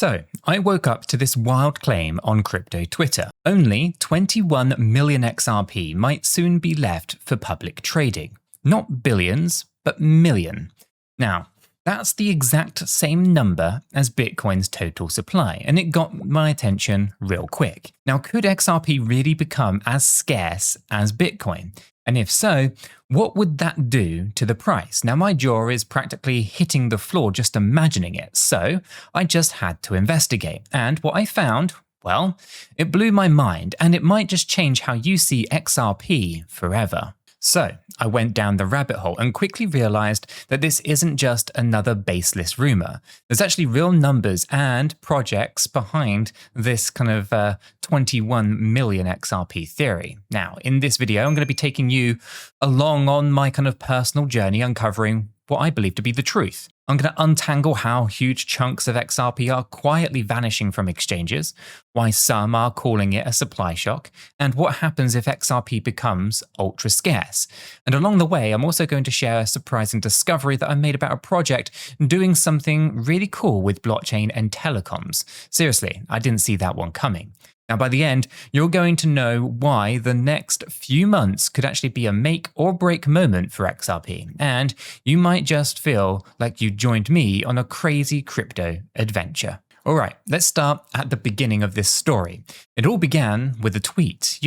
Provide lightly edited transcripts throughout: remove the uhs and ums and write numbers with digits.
So, I woke up to this wild claim on crypto Twitter. Only 21 million XRP might soon be left for public trading. Not billions, but million. Now, that's the exact same number as Bitcoin's total supply, and it got my attention real quick. Now, could XRP really become as scarce as Bitcoin? And if so, what would that do to the price? Now, my jaw is practically hitting the floor just imagining it, so I just had to investigate. And what I found, well, it blew my mind, and it might just change how you see XRP forever. So, I went down the rabbit hole and quickly realized that this isn't just another baseless rumor. There's actually real numbers and projects behind this kind of 21 million XRP theory. Now, in this video, I'm going to be taking you along on my kind of personal journey uncovering what I believe to be the truth. I'm going to untangle how huge chunks of XRP are quietly vanishing from exchanges, why some are calling it a supply shock, and what happens if XRP becomes ultra scarce. And along the way, I'm also going to share a surprising discovery that I made about a project doing something really cool with blockchain and telecoms. Seriously, I didn't see that one coming. Now, by the end, you're going to know why the next few months could actually be a make or break moment for XRP, and you might just feel like you joined me on a crazy crypto adventure. All right, let's start at the beginning of this story. It all began with a tweet,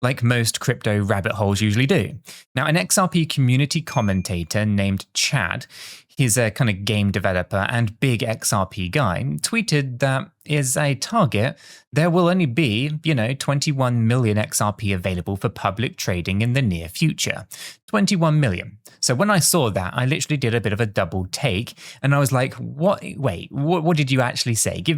like most crypto rabbit holes usually do. Now, an XRP community commentator named Chad, he's a kind of game developer and big XRP guy, tweeted that is a target, there will only be, 21 million XRP available for public trading in the near future. 21 million. So when I saw that, I literally did a bit of a double take and I was like, what did you actually say? Did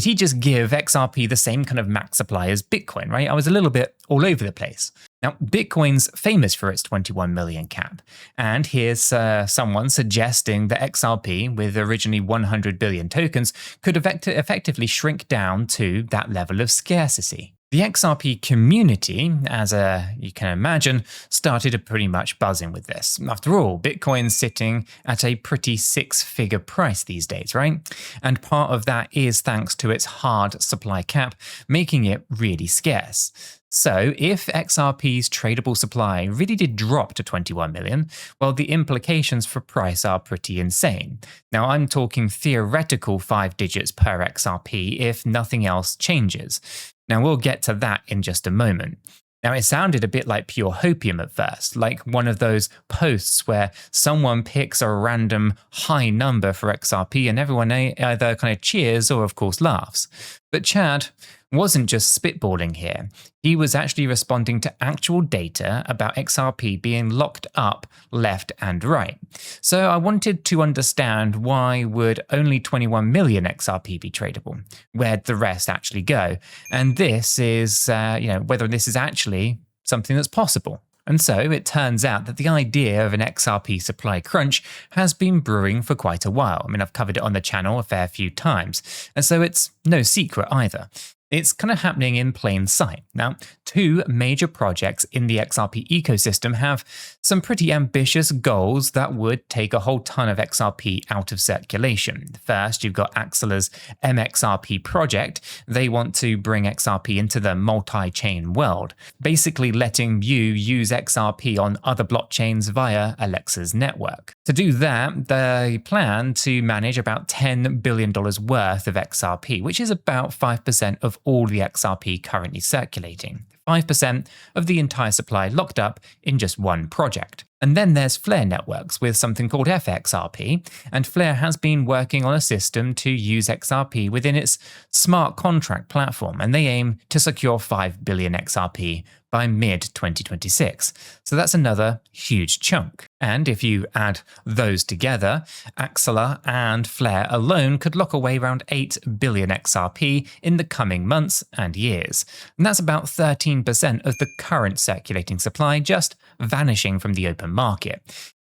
he just give XRP the same kind of max supply as Bitcoin, right? I was a little bit all over the place. Now, Bitcoin's famous for its 21 million cap. And here's someone suggesting that XRP, with originally 100 billion tokens, could effectively shrink down to that level of scarcity. The XRP community, as you can imagine, started pretty much buzzing with this. After all, Bitcoin's sitting at a pretty six-figure price these days, right? And part of that is thanks to its hard supply cap, making it really scarce. So if XRP's tradable supply really did drop to 21 million, well, the implications for price are pretty insane. Now, I'm talking theoretical 5 digits per XRP if nothing else changes. Now, we'll get to that in just a moment. Now, it sounded a bit like pure hopium at first, like one of those posts where someone picks a random high number for XRP and everyone either kind of cheers or, of course, laughs. But Chad wasn't just spitballing here. He was actually responding to actual data about XRP being locked up left and right. So I wanted to understand why would only 21 million XRP be tradable? Where'd the rest actually go? And this is, whether this is actually something that's possible. And so it turns out that the idea of an XRP supply crunch has been brewing for quite a while. I mean, I've covered it on the channel a fair few times, and so it's no secret either. It's kind of happening in plain sight. Now, 2 major projects in the XRP ecosystem have some pretty ambitious goals that would take a whole ton of XRP out of circulation. First, you've got Axilla's MXRP project. They want to bring XRP into the multi-chain world, basically letting you use XRP on other blockchains via Alexa's network. To do that, they plan to manage about $10 billion worth of XRP, which is about 5% of all the XRP currently circulating. 5% of the entire supply locked up in just one project. And then there's Flare Networks with something called FXRP, and Flare has been working on a system to use XRP within its smart contract platform, and they aim to secure 5 billion XRP by mid-2026. So that's another huge chunk. And if you add those together, Axilla and Flare alone could lock away around 8 billion XRP in the coming months and years. And that's about 13% of the current circulating supply just vanishing from the open market.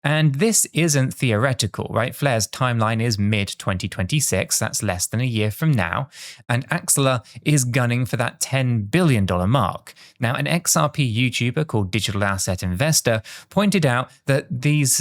And this isn't theoretical, right? Flare's timeline is mid-2026, that's less than a year from now, and Axela is gunning for that $10 billion mark. Now, an XRP YouTuber called Digital Asset Investor pointed out that these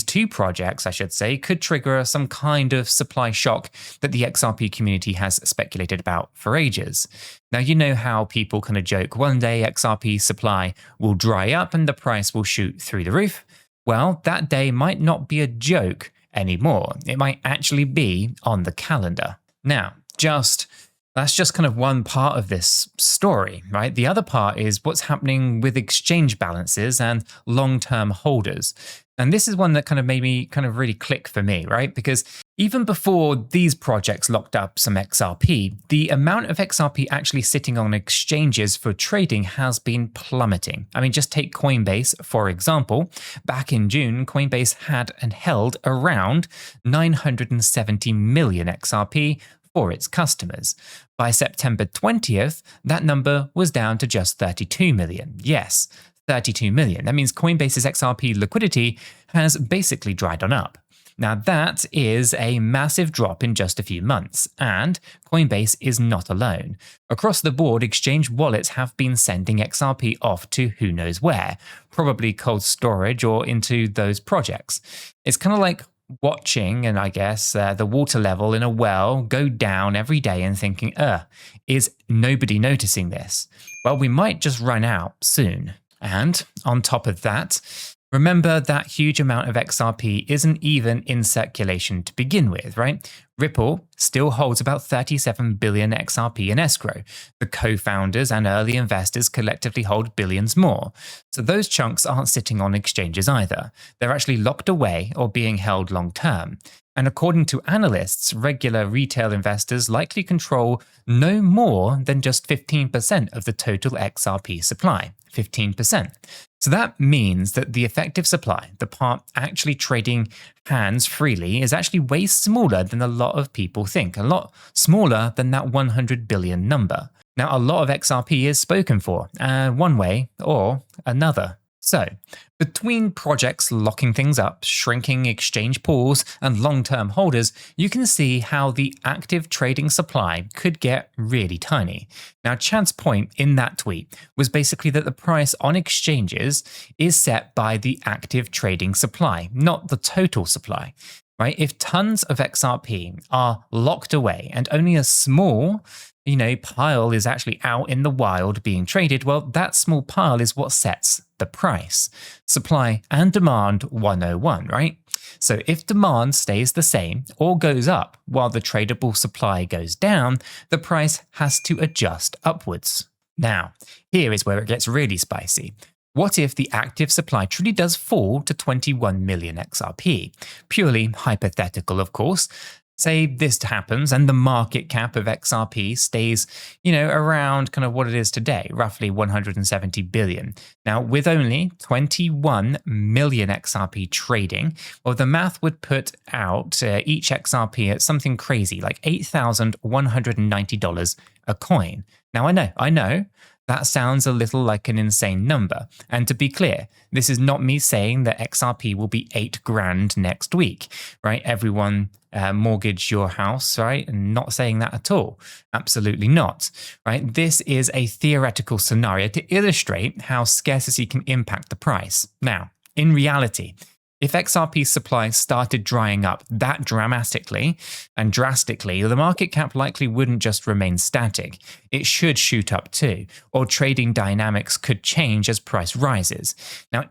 two projects, I should say, could trigger some kind of supply shock that the XRP community has speculated about for ages. Now, you know how people kind of joke one day XRP supply will dry up and the price will shoot through the roof? Well, that day might not be a joke anymore. It might actually be on the calendar. Now, that's just kind of one part of this story, right? The other part is what's happening with exchange balances and long-term holders. And this is one that kind of made me kind of really click for me, right? Because even before these projects locked up some XRP, the amount of XRP actually sitting on exchanges for trading has been plummeting. I mean, just take Coinbase, for example. Back in June, Coinbase had and held around 970 million XRP for its customers. By September 20th, that number was down to just 32 million. Yes, 32 million. That means Coinbase's XRP liquidity has basically dried on up. Now that is a massive drop in just a few months, and Coinbase is not alone. Across the board, exchange wallets have been sending XRP off to who knows where, probably cold storage or into those projects. It's kind of like watching, and I guess the water level in a well go down every day and thinking, is nobody noticing this? Well, we might just run out soon. And on top of that, remember that huge amount of XRP isn't even in circulation to begin with, right? Ripple still holds about 37 billion XRP in escrow. The co-founders and early investors collectively hold billions more. So those chunks aren't sitting on exchanges either. They're actually locked away or being held long term. And according to analysts, regular retail investors likely control no more than just 15% of the total XRP supply. 15%. So that means that the effective supply, the part actually trading hands freely, is actually way smaller than a lot of people think, a lot smaller than that 100 billion number. Now, a lot of XRP is spoken for, one way or another. So, between projects locking things up, shrinking exchange pools, and long-term holders, you can see how the active trading supply could get really tiny. Now, Chad's point in that tweet was basically that the price on exchanges is set by the active trading supply, not the total supply. Right? If tons of XRP are locked away and only a small pile is actually out in the wild being traded, well, that small pile is what sets the price. Supply and demand 101, right? So if demand stays the same or goes up while the tradable supply goes down, the price has to adjust upwards. Now, here is where it gets really spicy. What if the active supply truly does fall to 21 million XRP? Purely hypothetical, of course. Say this happens and the market cap of XRP stays, around kind of what it is today, roughly 170 billion. Now, with only 21 million XRP trading, well, the math would put out each XRP at something crazy like $8,190 a coin. Now, I know. That sounds a little like an insane number. And to be clear, this is not me saying that XRP will be $8,000 next week, right? Everyone mortgage your house, right? And not saying that at all. Absolutely not, right? This is a theoretical scenario to illustrate how scarcity can impact the price. Now, in reality, if XRP supply started drying up that dramatically and drastically, the market cap likely wouldn't just remain static. It should shoot up too, or trading dynamics could change as price rises. Now,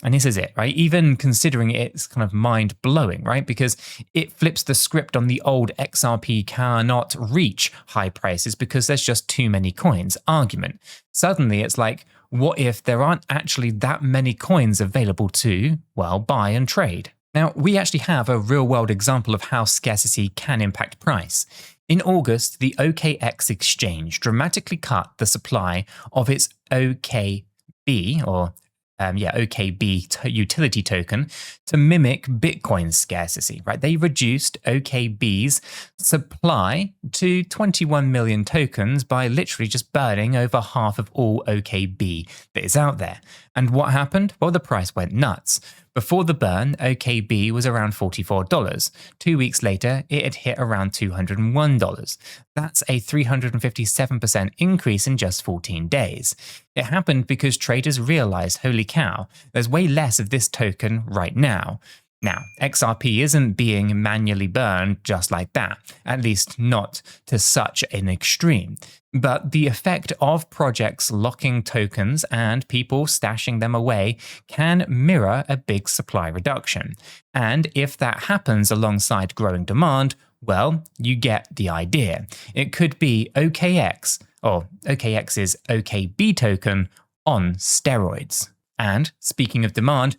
and this is it, right? Even considering it's kind of mind-blowing, right? Because it flips the script on the old XRP cannot reach high prices because there's just too many coins argument. Suddenly it's like, what if there aren't actually that many coins available to, buy and trade? Now, we actually have a real-world example of how scarcity can impact price. In August, the OKX exchange dramatically cut the supply of its OKB, or OKB utility token to mimic Bitcoin's scarcity, right? They reduced OKB's supply to 21 million tokens by literally just burning over half of all OKB that is out there. And what happened? Well, the price went nuts. Before the burn, OKB was around $44. 2 weeks later, it had hit around $201. That's a 357% increase in just 14 days. It happened because traders realized, holy cow, there's way less of this token right now. Now, XRP isn't being manually burned just like that, at least not to such an extreme. But the effect of projects locking tokens and people stashing them away can mirror a big supply reduction. And if that happens alongside growing demand, well, you get the idea. It could be OKX, or OKX's OKB token, on steroids. And speaking of demand,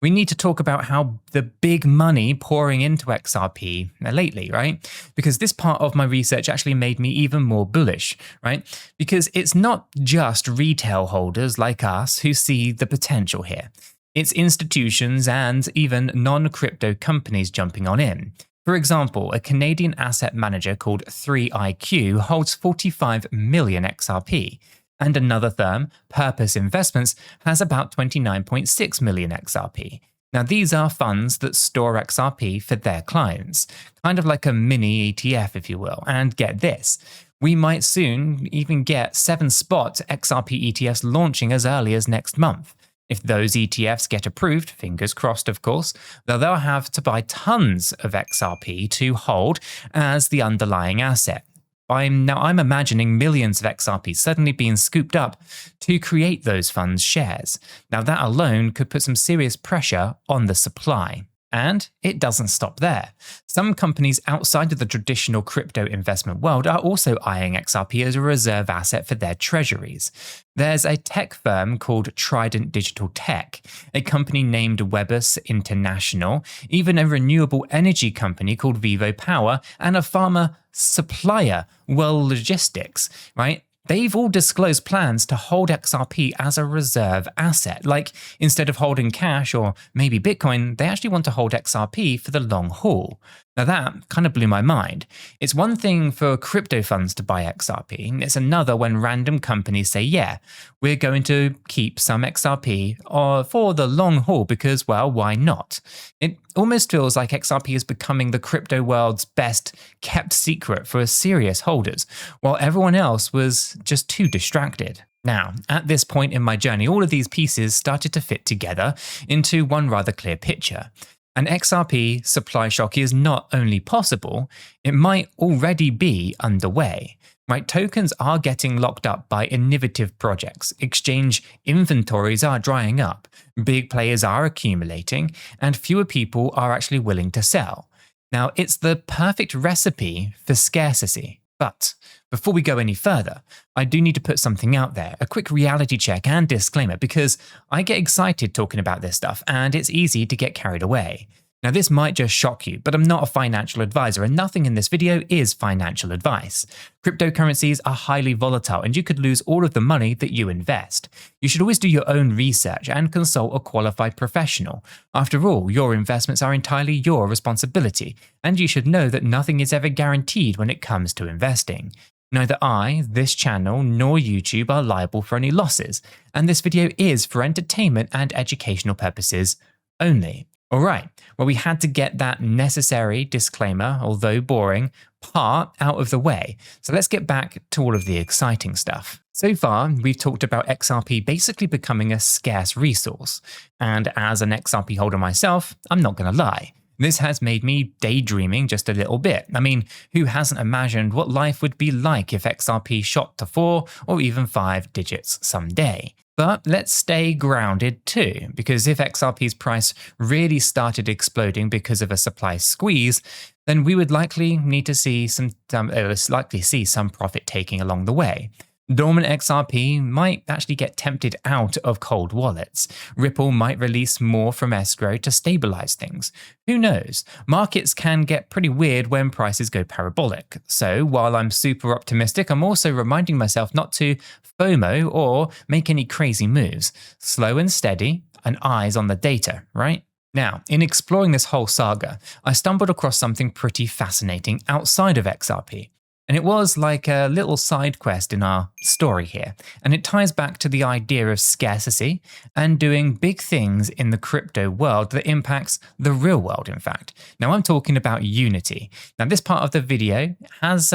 we need to talk about how the big money pouring into XRP lately, right? Because this part of my research actually made me even more bullish, right? Because it's not just retail holders like us who see the potential here. It's institutions and even non-crypto companies jumping on in. For example, a Canadian asset manager called 3iQ holds 45 million XRP. And another firm, Purpose Investments, has about 29.6 million XRP. Now, these are funds that store XRP for their clients, kind of like a mini ETF, if you will. And get this, we might soon even get 7-spot XRP ETFs launching as early as next month. If those ETFs get approved, fingers crossed of course, they'll have to buy tons of XRP to hold as the underlying asset. I'm imagining millions of XRP suddenly being scooped up to create those funds' shares. Now that alone could put some serious pressure on the supply. And it doesn't stop there. Some companies outside of the traditional crypto investment world are also eyeing XRP as a reserve asset for their treasuries. There's a tech firm called Trident Digital Tech, a company named Webus International, even a renewable energy company called Vivo Power, and a pharma supplier, Well Logistics, right? They've all disclosed plans to hold XRP as a reserve asset. Like, instead of holding cash or maybe Bitcoin, they actually want to hold XRP for the long haul. Now that kind of blew my mind. It's one thing for crypto funds to buy XRP, it's another when random companies say, yeah, we're going to keep some XRP for the long haul because, well, why not? It almost feels like XRP is becoming the crypto world's best kept secret for serious holders, while everyone else was just too distracted. Now, at this point in my journey, all of these pieces started to fit together into one rather clear picture. An XRP supply shock is not only possible, it might already be underway. Right, tokens are getting locked up by innovative projects, exchange inventories are drying up, big players are accumulating, and fewer people are actually willing to sell. Now, it's the perfect recipe for scarcity. But before we go any further, I do need to put something out there, a quick reality check and disclaimer, because I get excited talking about this stuff and it's easy to get carried away. Now, this might just shock you, but I'm not a financial advisor and nothing in this video is financial advice. Cryptocurrencies are highly volatile and you could lose all of the money that you invest. You should always do your own research and consult a qualified professional. After all, your investments are entirely your responsibility, and you should know that nothing is ever guaranteed when it comes to investing. Neither I, this channel, nor YouTube are liable for any losses, and this video is for entertainment and educational purposes only. Alright, well, we had to get that necessary disclaimer, although boring, part out of the way. So let's get back to all of the exciting stuff. So far, we've talked about XRP basically becoming a scarce resource. And as an XRP holder myself, I'm not going to lie. This has made me daydreaming just a little bit. I mean, who hasn't imagined what life would be like if XRP shot to 4 or even 5 digits someday? But let's stay grounded too, because if XRP's price really started exploding because of a supply squeeze, then we would likely need to see some profit taking along the way. Dormant XRP might actually get tempted out of cold wallets. Ripple might release more from escrow to stabilize things. Who knows? Markets can get pretty weird when prices go parabolic. So while I'm super optimistic, I'm also reminding myself not to FOMO or make any crazy moves. Slow and steady, and eyes on the data, right? Now, in exploring this whole saga, I stumbled across something pretty fascinating outside of XRP. And it was like a little side quest in our story here. And it ties back to the idea of scarcity and doing big things in the crypto world that impacts the real world, in fact. Now, I'm talking about Unity. Now, this part of the video has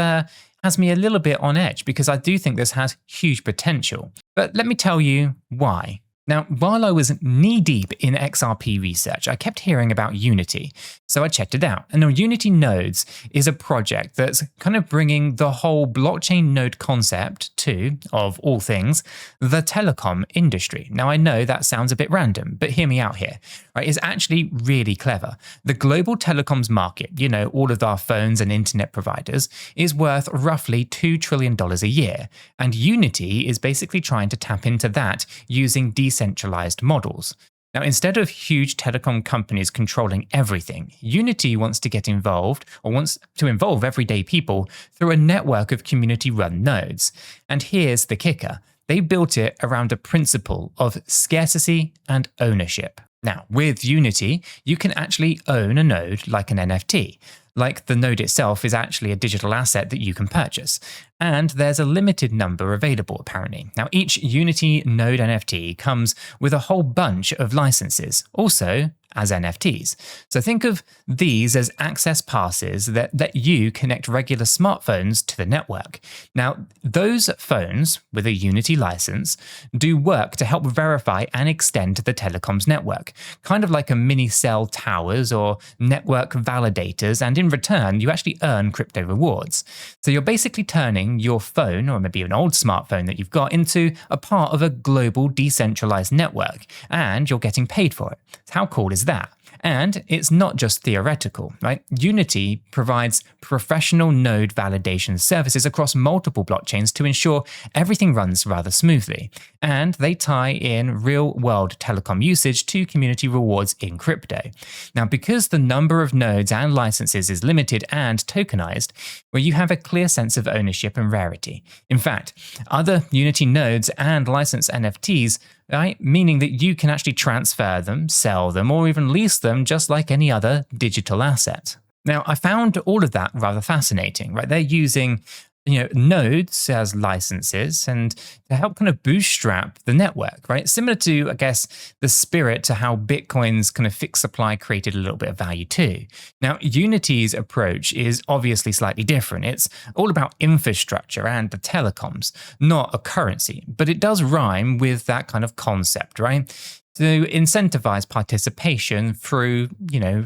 me a little bit on edge because I do think this has huge potential. But let me tell you why. Now, while I was knee-deep in XRP research, I kept hearing about Unity, so I checked it out. And now Unity Nodes is a project that's kind of bringing the whole blockchain node concept to, of all things, the telecom industry. Now, I know that sounds a bit random, but hear me out here. Right? It's actually really clever. The global telecoms market, all of our phones and internet providers, is worth roughly $2 trillion a year. And Unity is basically trying to tap into that using decentralized models. Now, instead of huge telecom companies controlling everything, Unity wants to get involved, or wants to involve everyday people through a network of community-run nodes. And here's the kicker. They built it around a principle of scarcity and ownership. Now, with Unity, you can actually own a node like an NFT. Like the node itself is actually a digital asset that you can purchase. And there's a limited number available, apparently. Now, each Unity node NFT comes with a whole bunch of licenses, also as NFTs. So think of these as access passes that let you connect regular smartphones to the network. Now, those phones with a Unity license do work to help verify and extend the telecoms network, kind of like a mini cell towers or network validators, and in return, you actually earn crypto rewards. So you're basically turning your phone, or maybe an old smartphone that you've got, into a part of a global decentralized network, and you're getting paid for it. How cool is that? And it's not just theoretical, right? Unity provides professional node validation services across multiple blockchains to ensure everything runs rather smoothly. And they tie in real-world telecom usage to community rewards in crypto. Now, because the number of nodes and licenses is limited and tokenized, well, you have a clear sense of ownership and rarity. In fact, other Unity nodes and licensed NFTs, right? Meaning that you can actually transfer them, sell them, or even lease them just like any other digital asset. Now, I found all of that rather fascinating, right? They're using nodes as licenses and to help kind of bootstrap the network, right? Similar to, I guess, the spirit to how Bitcoin's kind of fixed supply created a little bit of value too. Now, Unity's approach is obviously slightly different. It's all about infrastructure and the telecoms, not a currency, but it does rhyme with that kind of concept, right? To incentivize participation through,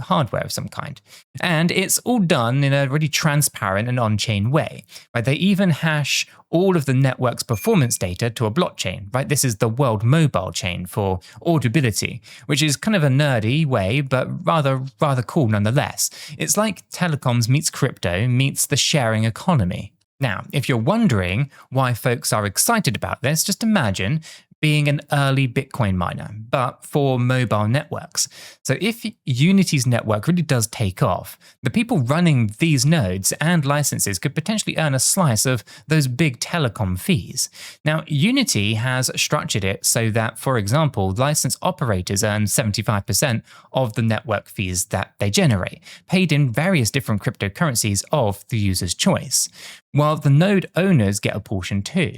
hardware of some kind. And it's all done in a really transparent and on-chain way, right? They even hash all of the network's performance data to a blockchain, right? This is the world mobile chain for audibility, which is kind of a nerdy way, but rather cool nonetheless. It's like telecoms meets crypto meets the sharing economy. Now, if you're wondering why folks are excited about this, just imagine being an early Bitcoin miner, but for mobile networks. So if Unity's network really does take off, the people running these nodes and licenses could potentially earn a slice of those big telecom fees. Now, Unity has structured it so that, for example, license operators earn 75% of the network fees that they generate, paid in various different cryptocurrencies of the user's choice, while the node owners get a portion too.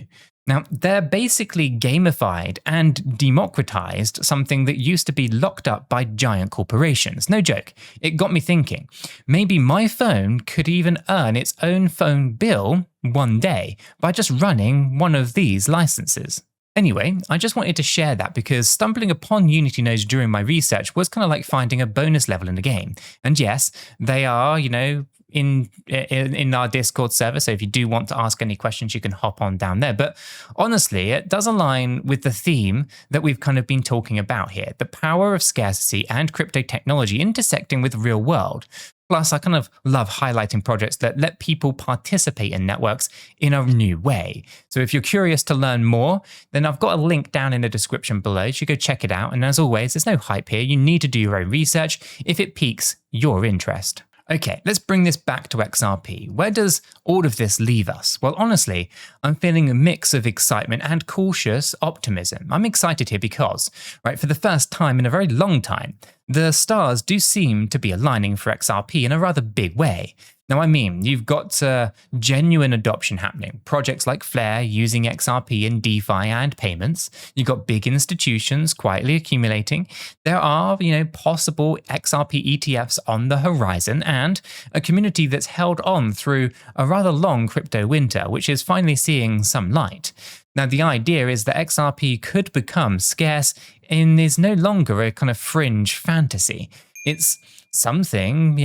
Now, they're basically gamified and democratized something that used to be locked up by giant corporations. No joke. It got me thinking, maybe my phone could even earn its own phone bill one day by just running one of these licenses. Anyway, I just wanted to share that because stumbling upon Unity nodes during my research was kind of like finding a bonus level in the game. And yes, they are, in our Discord server, so if you do want to ask any questions, you can hop on down there. But honestly, it does align with the theme that we've kind of been talking about here, the power of scarcity and crypto technology intersecting with real world. Plus, I kind of love highlighting projects that let people participate in networks in a new way. So if you're curious to learn more, then I've got a link down in the description below. You should go check it out. And as always, there's no hype here. You need to do your own research if it piques your interest. Okay, let's bring this back to XRP. Where does all of this leave us? Well, honestly, I'm feeling a mix of excitement and cautious optimism. I'm excited here because, right, for the first time in a very long time, the stars do seem to be aligning for XRP in a rather big way. Now, I mean, you've got genuine adoption happening. Projects like Flare using XRP in DeFi and payments. You've got big institutions quietly accumulating. There are, possible XRP ETFs on the horizon, and a community that's held on through a rather long crypto winter, which is finally seeing some light. Now, the idea is that XRP could become scarce and is no longer a kind of fringe fantasy. It's something,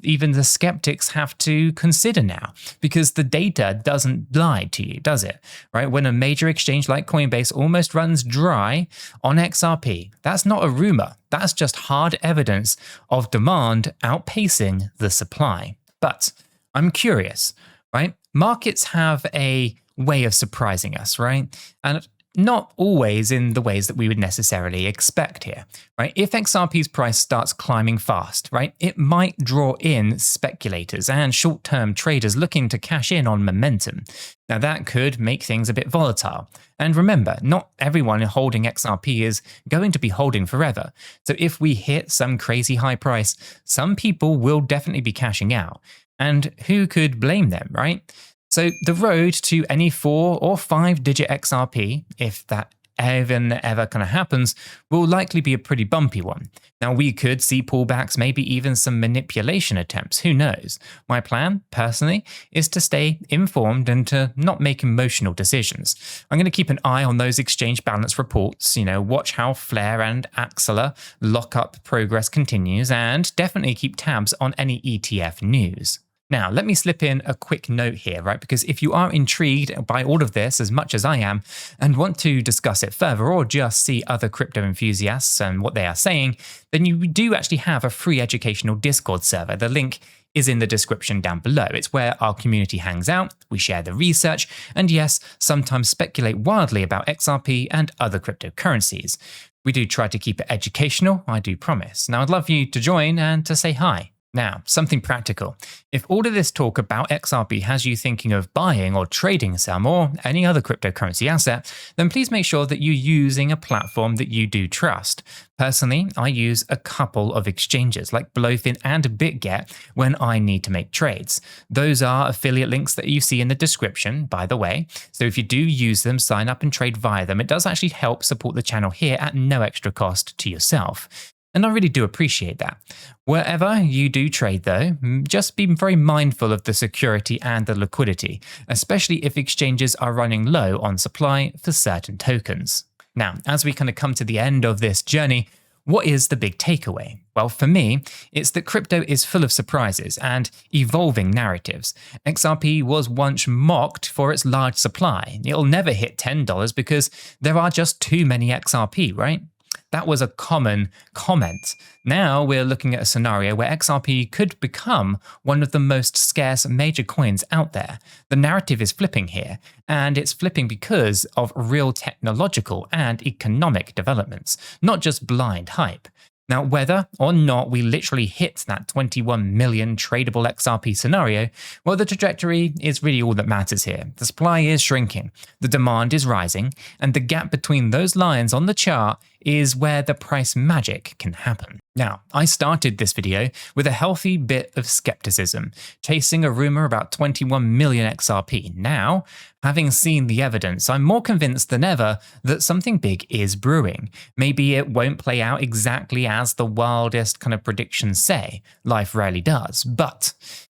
even the skeptics have to consider now, because the data doesn't lie to you, does it? Right? When a major exchange like Coinbase almost runs dry on XRP, that's not a rumor. That's just hard evidence of demand outpacing the supply. But I'm curious, right? Markets have a way of surprising us, right? And not always in the ways that we would necessarily expect here, right? If XRP's price starts climbing fast, right, it might draw in speculators and short-term traders looking to cash in on momentum. Now, that could make things a bit volatile. And remember, not everyone holding XRP is going to be holding forever. So if we hit some crazy high price, some people will definitely be cashing out. And who could blame them, right? So the road to any 4 or 5 digit XRP, if that ever kind of happens, will likely be a pretty bumpy one. Now, we could see pullbacks, maybe even some manipulation attempts, who knows? My plan, personally, is to stay informed and to not make emotional decisions. I'm going to keep an eye on those exchange balance reports, watch how Flare and Axela lockup progress continues, and definitely keep tabs on any ETF news. Now, let me slip in a quick note here, right? Because if you are intrigued by all of this as much as I am and want to discuss it further or just see other crypto enthusiasts and what they are saying, then you do actually have a free educational Discord server. The link is in the description down below. It's where our community hangs out, we share the research, and yes, sometimes speculate wildly about XRP and other cryptocurrencies. We do try to keep it educational, I do promise. Now, I'd love you to join and to say hi. Now, something practical. If all of this talk about XRP has you thinking of buying or trading some or any other cryptocurrency asset, then please make sure that you're using a platform that you do trust. Personally, I use a couple of exchanges like Blowfin and BitGet when I need to make trades. Those are affiliate links that you see in the description, by the way. So if you do use them, sign up and trade via them. It does actually help support the channel here at no extra cost to yourself. And I really do appreciate that. Wherever you do trade though, just be very mindful of the security and the liquidity, especially if exchanges are running low on supply for certain tokens. Now, as we kind of come to the end of this journey, what is the big takeaway? Well, for me, it's that crypto is full of surprises and evolving narratives. XRP was once mocked for its large supply. It'll never hit $10 because there are just too many XRP, right? That was a common comment. Now we're looking at a scenario where XRP could become one of the most scarce major coins out there. The narrative is flipping here, and it's flipping because of real technological and economic developments, not just blind hype. Now, whether or not we literally hit that 21 million tradable XRP scenario, well, the trajectory is really all that matters here. The supply is shrinking, the demand is rising, and the gap between those lines on the chart is where the price magic can happen. Now, I started this video with a healthy bit of skepticism, chasing a rumor about 21 million XRP. Now, having seen the evidence, I'm more convinced than ever that something big is brewing. Maybe it won't play out exactly as the wildest kind of predictions say. Life rarely does. But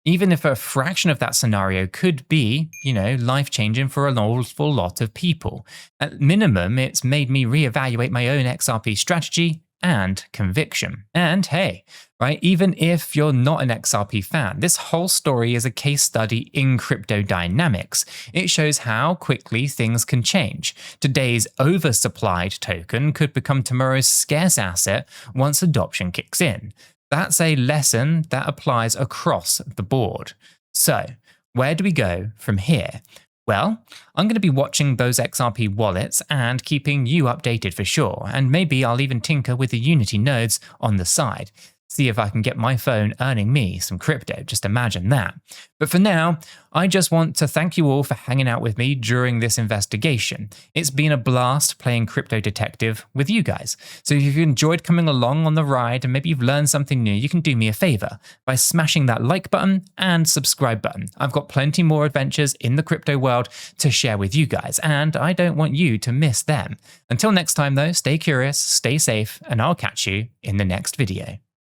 even if a fraction of that scenario could be, life-changing for an awful lot of people, at minimum, it's made me reevaluate my own XRP strategy and conviction. And hey, right, even if you're not an XRP fan, this whole story is a case study in crypto dynamics. It shows how quickly things can change. Today's oversupplied token could become tomorrow's scarce asset once adoption kicks in. That's a lesson that applies across the board. So, where do we go from here? Well, I'm going to be watching those XRP wallets and keeping you updated for sure, and maybe I'll even tinker with the Unity nodes on the side. see if I can get my phone earning me some crypto. Just imagine that. But for now, I just want to thank you all for hanging out with me during this investigation. It's been a blast playing Crypto Detective with you guys. So if you've enjoyed coming along on the ride and maybe you've learned something new, you can do me a favor by smashing that like button and subscribe button. I've got plenty more adventures in the crypto world to share with you guys, and I don't want you to miss them. Until next time though, stay curious, stay safe, and I'll catch you in the next video.